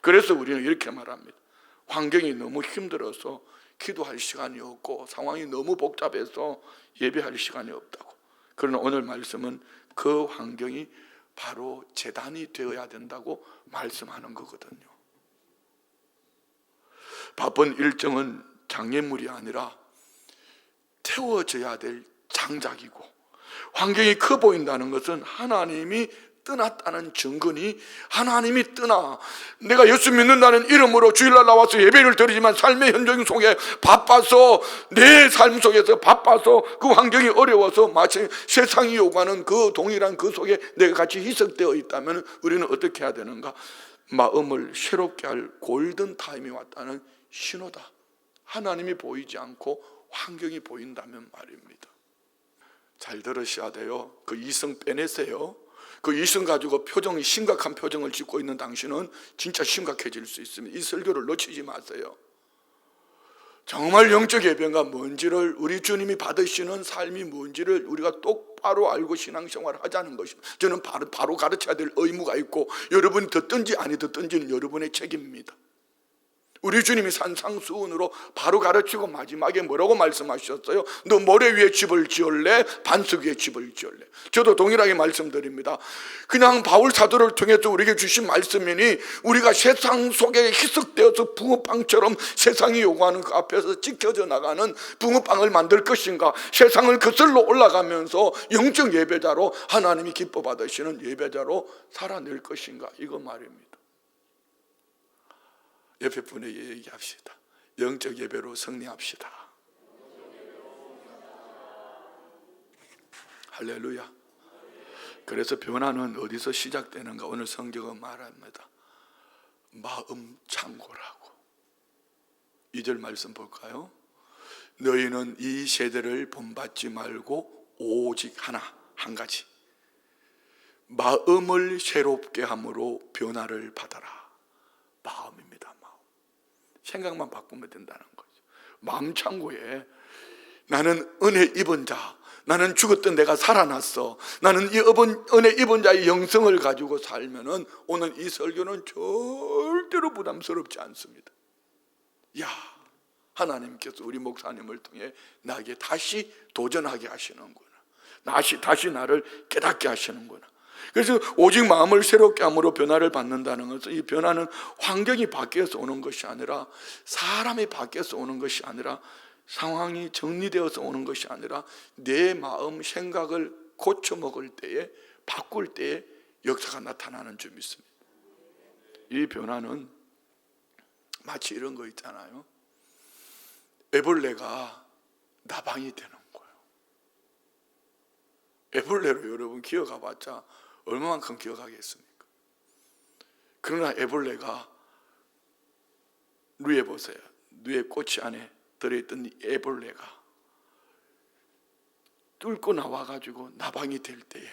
그래서 우리는 이렇게 말합니다. 환경이 너무 힘들어서 기도할 시간이 없고 상황이 너무 복잡해서 예배할 시간이 없다고. 그러나 오늘 말씀은 그 환경이 바로 제단이 되어야 된다고 말씀하는 거거든요. 바쁜 일정은 장애물이 아니라 태워져야 될 장작이고, 환경이 커 보인다는 것은 하나님이 떠났다는 증거니, 하나님이 떠나 내가 예수 믿는다는 이름으로 주일날 나와서 예배를 드리지만 삶의 현장 속에 바빠서, 내 삶 속에서 바빠서 그 환경이 어려워서 마치 세상이 요구하는 그 동일한 그 속에 내가 같이 희석되어 있다면 우리는 어떻게 해야 되는가? 마음을 새롭게 할 골든 타임이 왔다는 신호다. 하나님이 보이지 않고 환경이 보인다면 말입니다. 잘 들으셔야 돼요. 그 이성 빼내세요. 그 이성 가지고 표정이, 심각한 표정을 짓고 있는 당신은 진짜 심각해질 수 있습니다. 이 설교를 놓치지 마세요. 정말 영적 예배가 뭔지를, 우리 주님이 받으시는 삶이 뭔지를 우리가 똑바로 알고 신앙생활을 하자는 것입니다. 저는 바로 가르쳐야 될 의무가 있고, 여러분이 듣든지 아니 듣든지는 여러분의 책임입니다. 우리 주님이 산상수훈으로 바로 가르치고 마지막에 뭐라고 말씀하셨어요? 너 모래 위에 집을 지을래? 반석 위에 집을 지을래? 저도 동일하게 말씀드립니다. 그냥 바울 사도를 통해서 우리에게 주신 말씀이니, 우리가 세상 속에 희석되어서 붕어빵처럼 세상이 요구하는 그 앞에서 찍혀져 나가는 붕어빵을 만들 것인가, 세상을 거슬러 올라가면서 영적 예배자로 하나님이 기뻐 받으시는 예배자로 살아낼 것인가, 이거 말입니다. 옆에 분에게 얘기합시다. 영적 예배로 승리합시다. 할렐루야. 그래서 변화는 어디서 시작되는가? 오늘 성경은 말합니다. 마음 창고라고. 2절 말씀 볼까요? 너희는 이 세대를 본받지 말고 오직 한 가지, 마음을 새롭게 함으로 변화를 받아라. 마음입니다. 생각만 바꾸면 된다는 거죠. 마음 창고에 나는 은혜 입은 자, 나는 죽었던 내가 살아났어, 나는 이 은혜 입은 자의 영성을 가지고 살면은 오늘 이 설교는 절대로 부담스럽지 않습니다. 야, 하나님께서 우리 목사님을 통해 나에게 다시 도전하게 하시는구나, 다시 나를 깨닫게 하시는구나. 그래서 오직 마음을 새롭게 함으로 변화를 받는다는 것은, 이 변화는 환경이 바뀌어서 오는 것이 아니라, 사람이 바뀌어서 오는 것이 아니라, 상황이 정리되어서 오는 것이 아니라, 내 마음 생각을 고쳐먹을 때에, 바꿀 때에 역사가 나타나는 줄 믿습니다. 이 변화는 마치 이런 거 있잖아요. 애벌레가 나방이 되는 거예요. 애벌레로 여러분 기어가봤자 얼마만큼 기어가겠습니까? 그러나 애벌레가 누에 보세요. 누에 꼬치 안에 들어있던 이 애벌레가 뚫고 나와가지고 나방이 될 때에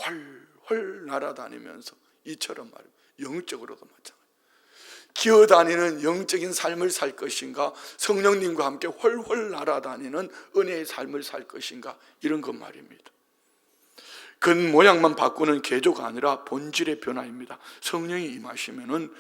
훨훨 날아다니면서 이처럼 말이에요. 영적으로도 마찬가지예요. 기어다니는 영적인 삶을 살 것인가, 성령님과 함께 훨훨 날아다니는 은혜의 삶을 살 것인가, 이런 것 말입니다. 겉 모양만 바꾸는 개조가 아니라 본질의 변화입니다. 성령이 임하시면은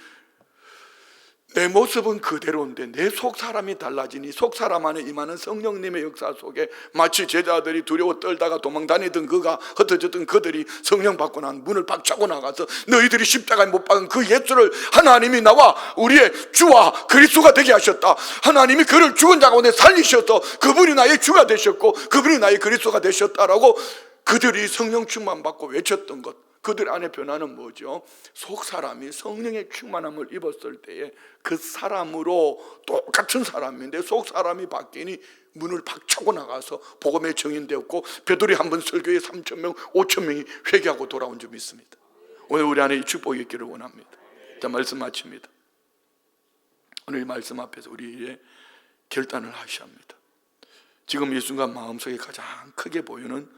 내 모습은 그대로인데 내 속 사람이 달라지니, 속 사람 안에 임하는 성령님의 역사 속에 마치 제자들이 두려워 떨다가 도망다니던 그가 흩어졌던 그들이 성령 받고 난 문을 박차고 나가서 너희들이 십자가에 못 박은 그 예수를 하나님이 나와 우리의 주와 그리스도가 되게 하셨다. 하나님이 그를 죽은 자 가운데 살리셔서 그분이 나의 주가 되셨고 그분이 나의 그리스도가 되셨다라고 그들이 성령 충만 받고 외쳤던 것, 그들 안에 변화는 뭐죠? 속 사람이 성령의 충만함을 입었을 때에 그 사람으로 똑같은 사람인데 속 사람이 바뀌니 문을 박차고 나가서 복음의 증인되었고 베드로이 한 번 설교에 3,000명 5,000명이 회개하고 돌아온 줄 믿습니다. 오늘 우리 안에 이 축복이 있기를 원합니다. 자, 말씀 마칩니다. 오늘 이 말씀 앞에서 우리의 결단을 하셔야 합니다. 지금 이 순간 마음속에 가장 크게 보이는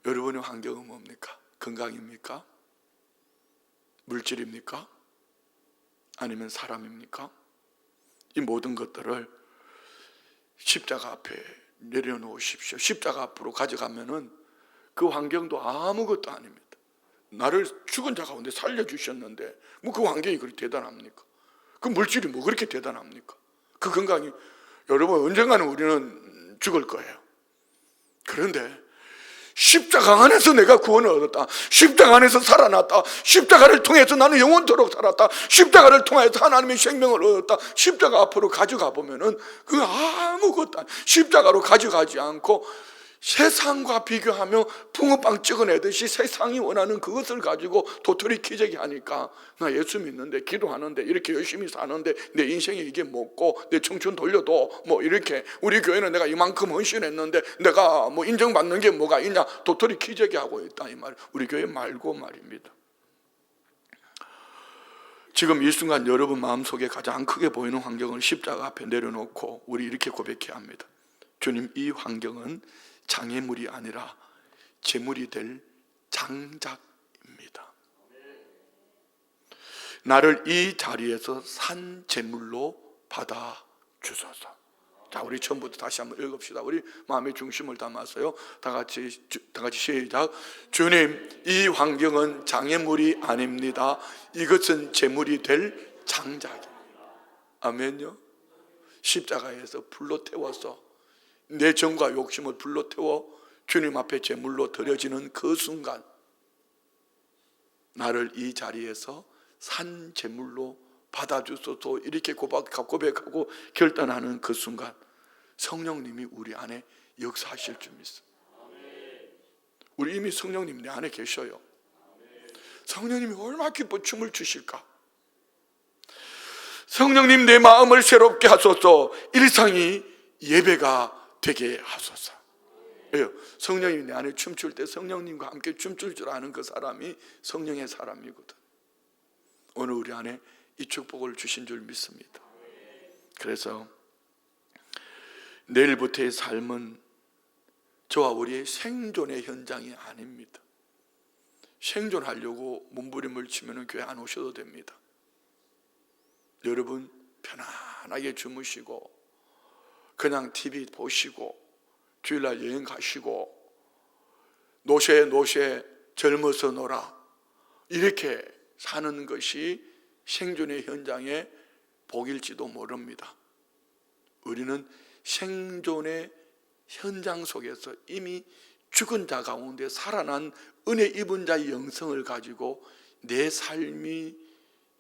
여러분의 환경은 뭡니까? 건강입니까? 물질입니까? 아니면 사람입니까? 이 모든 것들을 십자가 앞에 내려놓으십시오. 십자가 앞으로 가져가면은 그 환경도 아무것도 아닙니다. 나를 죽은 자 가운데 살려주셨는데 뭐 그 환경이 그렇게 대단합니까? 그 물질이 뭐 그렇게 대단합니까? 그 건강이, 여러분 언젠가는 우리는 죽을 거예요. 그런데 십자가 안에서 내가 구원을 얻었다. 십자가 안에서 살아났다. 십자가를 통해서 나는 영원토록 살았다. 십자가를 통해서 하나님의 생명을 얻었다. 십자가 앞으로 가져가 보면은 그 아무것도 십자가로 가져가지 않고 세상과 비교하며 붕어빵 찍어내듯이 세상이 원하는 그것을 가지고 도토리 키재기 하니까 나 예수 믿는데 기도하는데 이렇게 열심히 사는데 내 인생에 이게 뭐고 내 청춘 돌려도 뭐 이렇게 우리 교회는 내가 이만큼 헌신했는데 내가 뭐 인정받는 게 뭐가 있냐, 도토리 키재기 하고 있다 이 말. 우리 교회 말고 말입니다. 지금 이 순간 여러분 마음속에 가장 크게 보이는 환경을 십자가 앞에 내려놓고 우리 이렇게 고백해야 합니다. 주님, 이 환경은 장애물이 아니라 재물이 될 장작입니다. 나를 이 자리에서 산 재물로 받아 주소서. 자, 우리 처음부터 다시 한번 읽읍시다. 우리 마음의 중심을 담아서요. 다 같이 시작. 주님, 이 환경은 장애물이 아닙니다. 이것은 재물이 될 장작입니다. 아멘요. 십자가에서 불로 태워서 내 정과 욕심을 불로 태워 주님 앞에 제물로 드려지는 그 순간, 나를 이 자리에서 산 제물로 받아주소서 이렇게 고백하고 결단하는 그 순간 성령님이 우리 안에 역사하실 줄 믿습니다. 우리 이미 성령님 내 안에 계셔요. 성령님이 얼마나 기뻐 춤을 추실까? 성령님 내 마음을 새롭게 하소서. 일상이 예배가 되게 하소서. 성령이 내 안에 춤출 때 성령님과 함께 춤출 줄 아는 그 사람이 성령의 사람이거든. 오늘 우리 안에 이 축복을 주신 줄 믿습니다. 그래서 내일부터의 삶은 저와 우리의 생존의 현장이 아닙니다. 생존하려고 몸부림을 치면 교회 안 오셔도 됩니다. 여러분 편안하게 주무시고 그냥 TV 보시고 주일날 여행 가시고 노세 젊어서 놀아 이렇게 사는 것이 생존의 현장의 복일지도 모릅니다. 우리는 생존의 현장 속에서 이미 죽은 자 가운데 살아난 은혜 입은 자의 영성을 가지고 내 삶이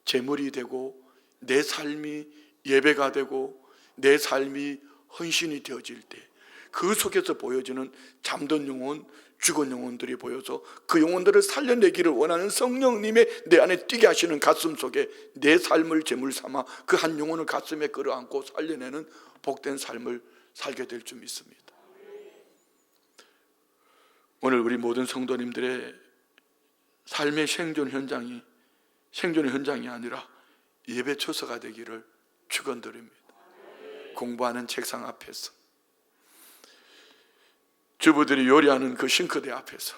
제물이 되고 내 삶이 예배가 되고 내 삶이 헌신이 되어질 때 그 속에서 보여지는 잠든 영혼, 죽은 영혼들이 보여서 그 영혼들을 살려내기를 원하는 성령님의 내 안에 뛰게 하시는 가슴 속에 내 삶을 제물 삼아 그 한 영혼을 가슴에 끌어안고 살려내는 복된 삶을 살게 될 줄 믿습니다. 오늘 우리 모든 성도님들의 삶의 생존 현장이 생존의 현장이 아니라 예배 처소가 되기를 축원드립니다. 공부하는 책상 앞에서, 주부들이 요리하는 그 싱크대 앞에서,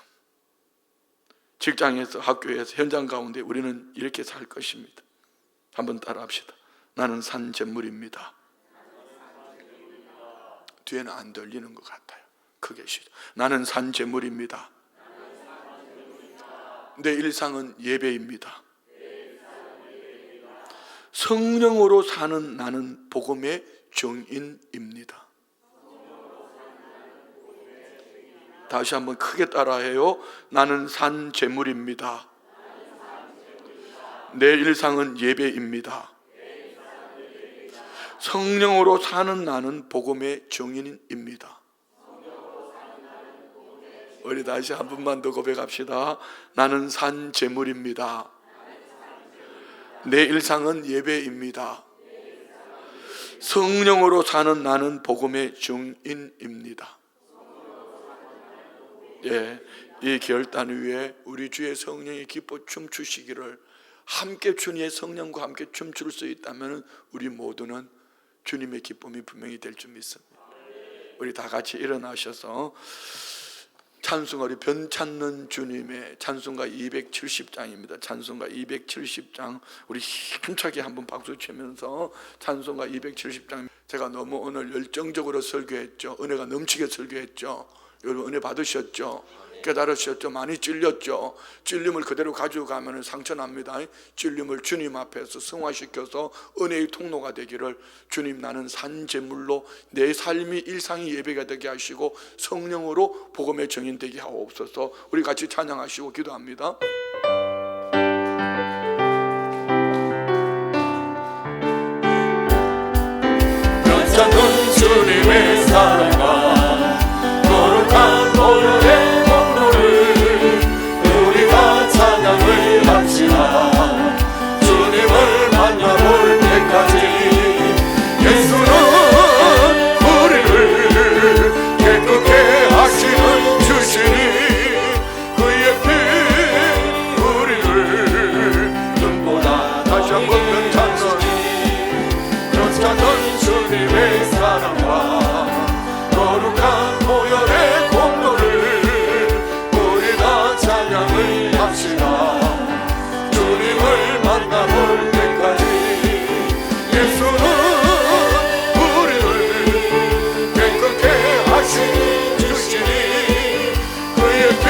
직장에서, 학교에서, 현장 가운데 우리는 이렇게 살 것입니다. 한번 따라합시다. 나는 산 제물입니다. 뒤에는 안 들리는 것 같아요. 크게 시작. 나는 산 제물입니다. 내 일상은 예배입니다. 성령으로 사는 나는 복음의 증인입니다. 다시 한번 크게 따라해요. 나는 산 제물입니다. 내 일상은 예배입니다. 성령으로 사는 나는 복음의 증인입니다. 우리 다시 한 번만 더 고백합시다. 나는 산 제물입니다. 내 일상은 예배입니다. 성령으로 사는 나는 복음의 증인입니다. 예, 이 결단 위에 우리 주의 성령이 기뻐 춤추시기를, 함께 주님의 성령과 함께 춤출 수 있다면 우리 모두는 주님의 기쁨이 분명히 될 줄 믿습니다. 우리 다 같이 일어나셔서 찬송가, 우리 변찾는 주님의 찬송가 270장입니다. 찬송가 270장 우리 힘차게 한번 박수 치면서 찬송가 270장. 제가 너무 오늘 열정적으로 설교했죠. 은혜가 넘치게 설교했죠. 여러분 은혜 받으셨죠? 깨달으셨죠? 많이 찔렸죠? 찔림을 그대로 가지고 가면 상처납니다. 찔림을 주님 앞에서 승화시켜서 은혜의 통로가 되기를, 주님 나는 산 제물로 내 삶이 일상이 예배가 되게 하시고 성령으로 복음의 증인 되게 하옵소서. 우리 같이 찬양하시고 기도합니다. 변찮는 주님의 사랑과 거룩한 보혈의 공로를 우리가 찬양을 합시다. 주님을 만나볼 때까지 예수는 우리를 깨끗게 하시는 주시니 그의 피 우리를 눈보다 다시 한번 변찮는 주님의 사랑과 거룩한 보혈의 공로를 우리가 찬양을 합시다. 주님을 만나볼 때까지 예수는 우리를 깨끗게 하신 주시니 그의 피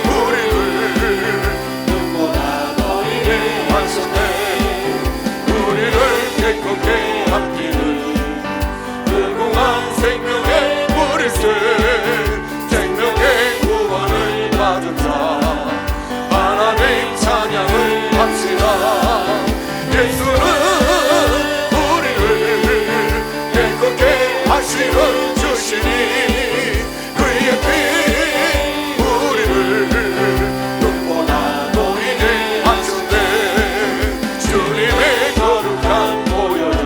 우리를 눈보다 더 이게 하셨네. 우리를 깨끗게 함기를 무궁한 생명의 물일세 생명의 구원을 받은 자 하나님 찬양을 합시다. 예수는 우리를 깨끗게 하시는 주시니 그의 피 우리를 눈보다 보이게 하셨네. 주님의 거룩한 보혈을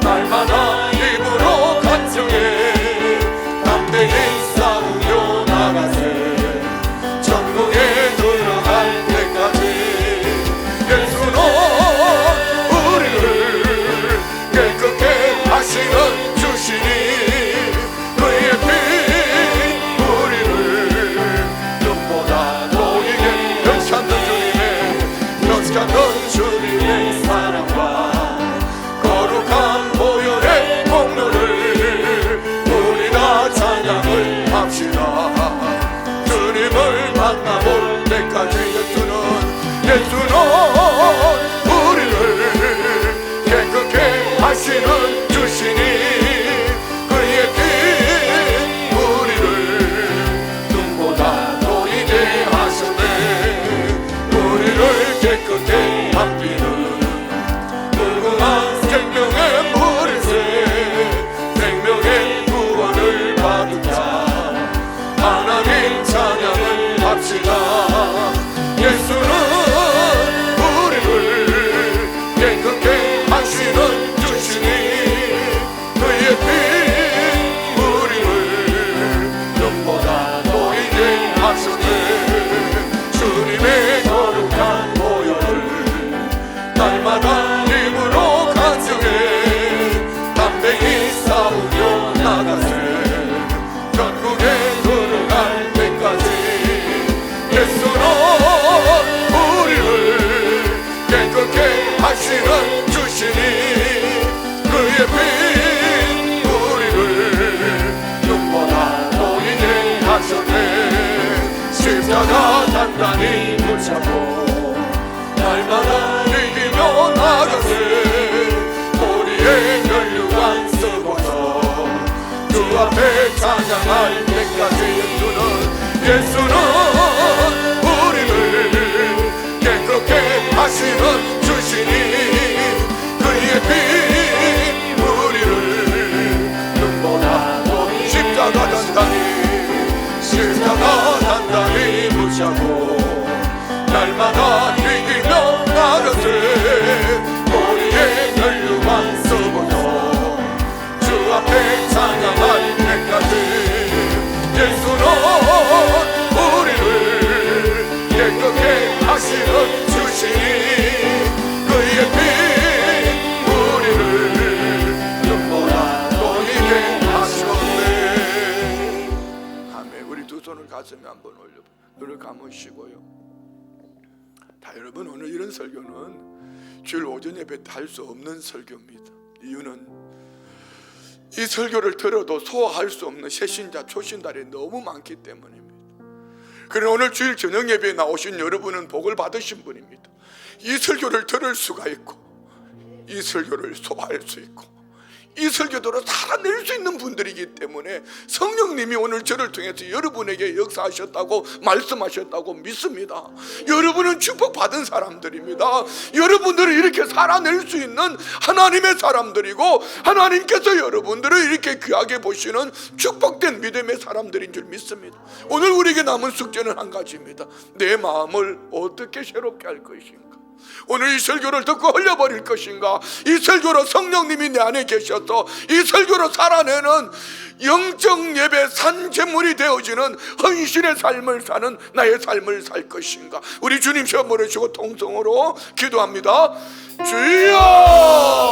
날마다 입으로 간증해 담대히 싸우며 나가세. 천국에 들어갈 때까지 예수는 우리를 깨끗게 하시는 주시니 그의 피 우리를 눈보다 보이게 변찮는 주님의 사랑과 거룩한 보혈의 공로를 우리가 찬양을 합시다. 주님을 만나볼 때까지 예수는 우리를 깨끗게 하시는 주시니 그의 피 우리를 눈보다 보이게 하셨네. 우리를 깨끗게 함기는 무궁한 생명의 물일세 생명의 구원을 받은 자 십자가 단단히 붙잡고 날마다 이기며 나가세 우리의 혈육안 쓰고서 주 앞에 찬양할 때까지 예수는 우리를 깨끗게 하시는 주시니 그의 피 우리를 눈보다 십자가 단단히 붙잡고 날마다 이기며 나가세 우리의 혈육안 쓰고서 주 앞에 찬양할 때까지 예수는 우리를 깨끗게 하시는 주시니 그의 피 우리를 눈보라 보이게 하셨네. 아멘. 우리 두 손을 가슴에 한번 올려 눈을 감으시고요. 다 여러분, 오늘 이런 설교는 주일 오전 예배 때 할 수 없는 설교입니다. 이유는 이 설교를 들어도 소화할 수 없는 새신자 초신달이 너무 많기 때문입니다. 그러나 오늘 주일 저녁 예배에 나오신 여러분은 복을 받으신 분입니다. 이 설교를 들을 수가 있고 이 설교를 소화할 수 있고 이 설교대로 살아낼 수 있는 분들이기 때문에 성령님이 오늘 저를 통해서 여러분에게 역사하셨다고 말씀하셨다고 믿습니다. 여러분은 축복받은 사람들입니다. 여러분들은 이렇게 살아낼 수 있는 하나님의 사람들이고 하나님께서 여러분들을 이렇게 귀하게 보시는 축복된 믿음의 사람들인 줄 믿습니다. 오늘 우리에게 남은 숙제는 한 가지입니다. 내 마음을 어떻게 새롭게 할 것인가? 오늘 이 설교를 듣고 흘려버릴 것인가? 이 설교로 성령님이 내 안에 계셔서 이 설교로 살아내는 영적 예배 산재물이 되어지는 헌신의 삶을 사는 나의 삶을 살 것인가? 우리 주님 시험 보내시고 통성으로 기도합니다. 주여!